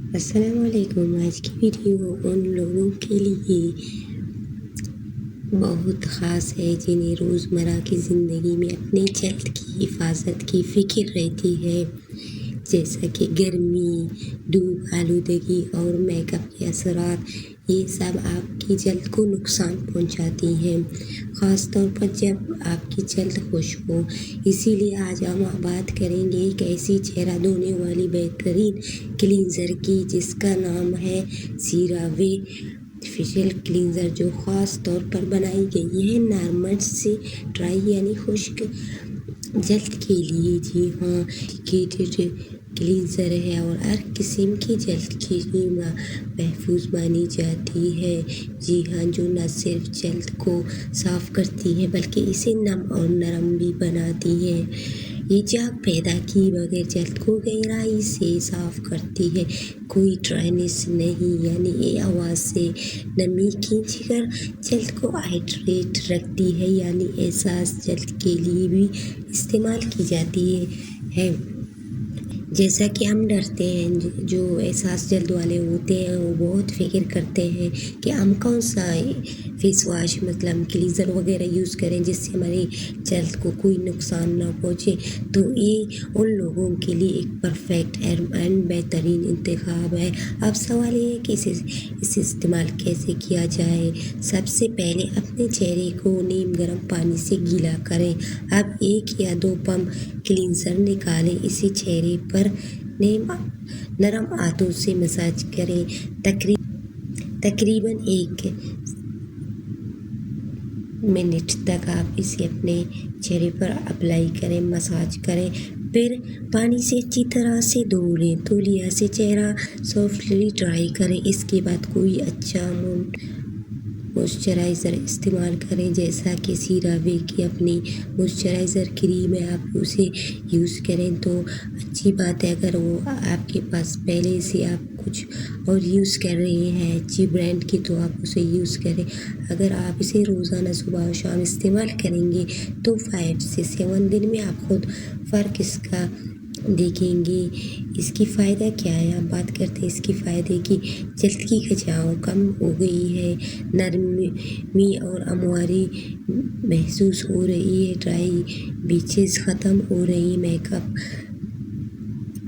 السلام علیکم۔ آج کی ویڈیو ان لوگوں کے لیے بہت خاص ہے جنہیں روزمرہ کی زندگی میں اپنے جلد کی حفاظت کی فکر رہتی ہے، جیسا کہ گرمی، دھوپ، آلودگی اور میک اپ کے اثرات۔ یہ سب آپ کی جلد کو نقصان پہنچاتی ہیں، خاص طور پر جب آپ کی جلد خشک ہو۔ اسی لیے آج ہم بات کریں گے ایک ایسی چہرہ دھونے والی بہترین کلینزر کی جس کا نام ہے سیراوے فیشل کلینزر، جو خاص طور پر بنائی گئی ہے نارمل سے ڈرائی یعنی خشک جلد کے لیے۔ جی ہاں، ڈیڈیکیٹڈ کلینزر ہے اور ہر قسم کی جلد کے لیے محفوظ مانی جاتی ہے۔ جی ہاں، جو نہ صرف جلد کو صاف کرتی ہے بلکہ اسے نم اور نرم بھی بناتی ہے۔ یہ جھاگ پیدا کیے بغیر جلد کو گہرائی سے صاف کرتی ہے، کوئی ڈرائنس نہیں، یعنی یہ ہوا سے نمی کھینچ کر جلد کو ہائیڈریٹ رکھتی ہے، یعنی حساس جلد کے لیے بھی استعمال کی جاتی ہے۔ جیسا کہ ہم ڈرتے ہیں، جو حساس جلد والے ہوتے ہیں وہ بہت فکر کرتے ہیں کہ ہم کون سا فیس واش کلینزر وغیرہ یوز کریں جس سے ہماری جلد کو کوئی نقصان نہ پہنچے، تو یہ ان لوگوں کے لیے ایک پرفیکٹ اینڈ بہترین انتخاب ہے۔ اب سوال یہ ہے کہ اسے استعمال کیسے کیا جائے۔ سب سے پہلے اپنے چہرے کو نیم گرم پانی سے گیلا کریں۔ اب 1 یا 2 پمپ کلینزر نکالیں، اسے چہرے پر نرم ہاتھوں سے مساج کریں، تقریباً 1 منٹ تک آپ اسے اپنے چہرے پر اپلائی کریں، مساج کریں، پھر پانی سے اچھی طرح سے دھو لیں۔ تولیہ سے چہرہ سافٹلی ڈرائی کریں، اس کے بعد کوئی اچھا موئسچرائزر استعمال کریں، جیسا کہ سیراوے کی اپنی موئسچرائزر کریم ہے، آپ اسے یوز کریں تو اچھی بات ہے۔ اگر وہ آپ کے پاس پہلے سے آپ کچھ اور یوز کر رہے ہیں اچھی برانڈ کی تو آپ اسے یوز کریں۔ اگر آپ اسے روزانہ صبح و شام استعمال کریں گے تو 5 سے 7 دن میں آپ خود فرق اس کا دیکھیں گے۔ اس کی فائدہ کیا ہے؟ آپ بات کرتے ہیں اس کی فائدے کی۔ جلد کی کھچاؤ کم ہو گئی ہے، نرمی اور ہمواری محسوس ہو رہی ہے، ڈرائی بیچز ختم ہو رہی، میک اپ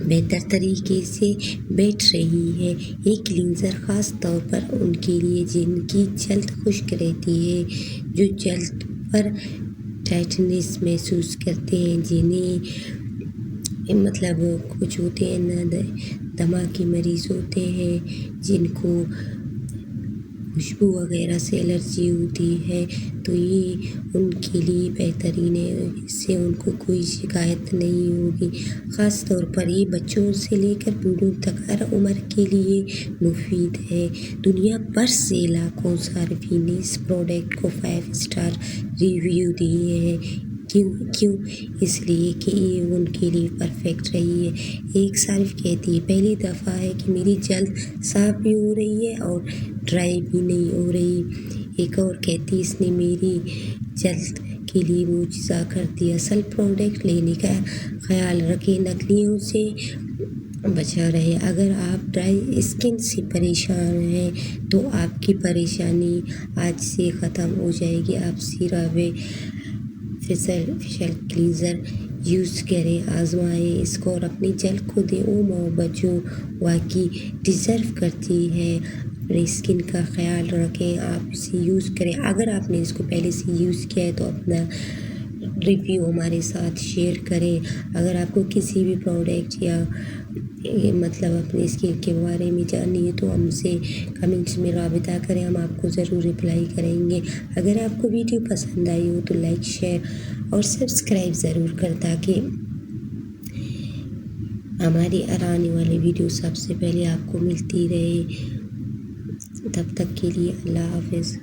بہتر طریقے سے بیٹھ رہی ہے۔ یہ کلینزر خاص طور پر ان کے لیے جن کی جلد خشک رہتی ہے، جو جلد پر ٹائٹنس محسوس کرتے ہیں، جنہیں کچھ ہوتے ہیں نا دمہ کے مریض ہوتے ہیں جن کو خوشبو وغیرہ سے الرجی ہوتی ہے، تو یہ ان کے لیے بہترین ہے، اس سے ان کو کوئی شکایت نہیں ہوگی۔ خاص طور پر یہ بچوں سے لے کر بوڑھوں تک ہر عمر کے لیے مفید ہے۔ دنیا بھر سے لاکھوں صارفین نے اس پروڈکٹ کو 5 اسٹار ریویو دیے ہیں۔ کیوں؟ اس لیے کہ یہ ان کے لیے پرفیکٹ رہی ہے۔ ایک صارف کہتی ہے، پہلی دفعہ ہے کہ میری جلد صاف بھی ہو رہی ہے اور ڈرائی بھی نہیں ہو رہی۔ ایک اور کہتی، اس نے میری جلد کے لیے معجزہ کر دیا۔ اصل پروڈکٹ لینے کا خیال رکھیں، نکلیوں سے بچا رہے۔ اگر آپ ڈرائی اسکن سے پریشان ہیں تو آپ کی پریشانی آج سے ختم ہو جائے گی۔ آپ سیراوے فیشل کلینزر یوز کریں، آزمائیں اس کو اور اپنی جلد کو دیں وہ محبت جو واقعی ڈیزرو کرتی ہے۔ اپنی اسکن کا خیال رکھیں، آپ اسے یوز کریں۔ اگر آپ نے اس کو پہلے سے یوز کیا ہے تو اپنا ریویو ہمارے ساتھ شیئر کریں۔ اگر آپ کو کسی بھی پروڈکٹ یا اپنی اسکن کے بارے میں جاننی ہے تو ہم سے کمنٹس میں رابطہ کریں، ہم آپ کو ضرور رپلائی کریں گے۔ اگر آپ کو ویڈیو پسند آئی ہو تو لائک، شیئر اور سبسکرائب ضرور کریں تاکہ ہماری آنے والی ویڈیو سب سے پہلے آپ کو ملتی رہے۔ تب تک کے لیے اللہ حافظ۔